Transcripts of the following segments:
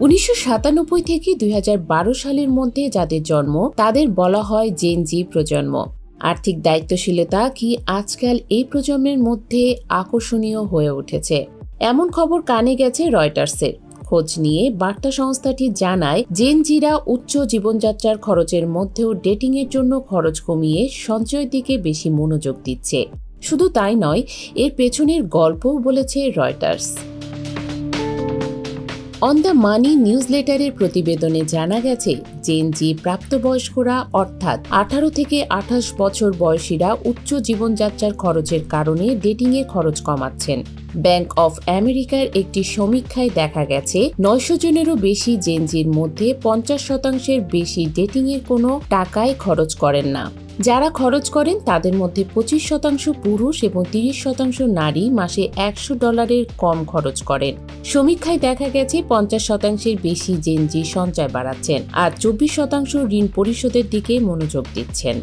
1997 থেকে 2012 সালের মধ্যে যাদের জন্ম তাদের বলা হয় জেন জি প্রজন্ম। আর্থিক দায়িত্বশীলতা কি আজকাল এই প্রজন্মের মধ্যে আকর্ষণীয় হয়ে উঠেছে, এমন খবর কানে গেছে রয়টার্সের। খোঁজ নিয়ে বার্তা সংস্থাটি জানায়, জেন জিরা উচ্চ জীবনযাত্রার খরচের মধ্যেও ডেটিংয়ের জন্য খরচ কমিয়ে সঞ্চয়ের দিকে বেশি মনোযোগ দিচ্ছে। শুধু তাই নয়, এর পেছনের গল্পও বলেছে রয়টার্স। অন দ্য মানি নিউজলেটারের প্রতিবেদনে জানা গেছে, জেন জি প্রাপ্তবয়স্করা অর্থাৎ 18 থেকে 28 বছর বয়সীরা উচ্চ জীবনযাত্রার খরচের কারণে ডেটিংয়ে খরচ কমাচ্ছেন। ব্যাংক অফ আমেরিকার একটি সমীক্ষায় দেখা গেছে, 900 জনেরও বেশি জেন জির মধ্যে 50% বেশি ডেটিংয়ের কোনো টাকায় খরচ করেন না। যারা খরচ করেন তাদের মধ্যে 25% পুরুষ এবং 30% নারী মাসে $100 কম খরচ করেন। সমীক্ষায় দেখা গেছে 50%-এর বেশি জেন জি সঞ্চয় বাড়াচ্ছেন আর 24% ঋণ পরিশোধের দিকে মনোযোগ দিচ্ছেন।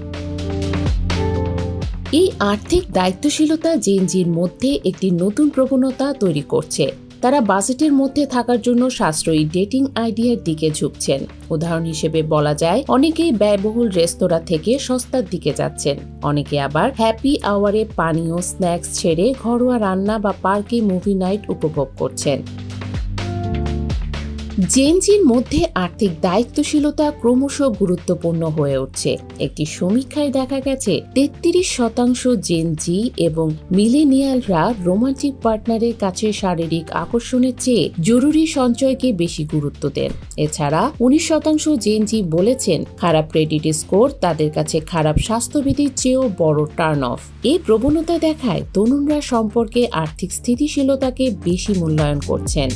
এই আর্থিক দায়িত্বশীলতা জেন জির মধ্যে একটি নতুন প্রবণতা তৈরি করছে। তারা বাজেটের মধ্যে থাকার জন্য সাশ্রয়ী ডেটিং আইডিয়ার দিকে ঝুঁকছেন। উদাহরণ হিসেবে বলা যায়, অনেকেই ব্যয়বহুল রেস্তোরাঁ থেকে সস্তার দিকে যাচ্ছেন, অনেকে আবার হ্যাপি আওয়ারে পানীয় স্ন্যাক্স ছেড়ে ঘরোয়া রান্না বা পার্কে মুভি নাইট উপভোগ করছেন। জেন জির মধ্যে আর্থিক দায়িত্বশীলতা ক্রমশ গুরুত্বপূর্ণ হয়ে উঠছে। একটি সমীক্ষায় দেখা গেছে 33% জেন জি এবং মিলেনিয়ালরা রোমান্টিক পার্টনারের কাছে শারীরিক আকর্ষণের চেয়ে জরুরি সঞ্চয়কে বেশি গুরুত্ব দেন। এছাড়া 19% জেন জি বলেছেন, খারাপ ক্রেডিট স্কোর তাদের কাছে খারাপ স্বাস্থ্যবিধির চেয়েও বড় টার্ন অফ। এই প্রবণতা দেখায় তরুণরা সম্পর্কে আর্থিক স্থিতিশীলতাকে বেশি মূল্যায়ন করছেন।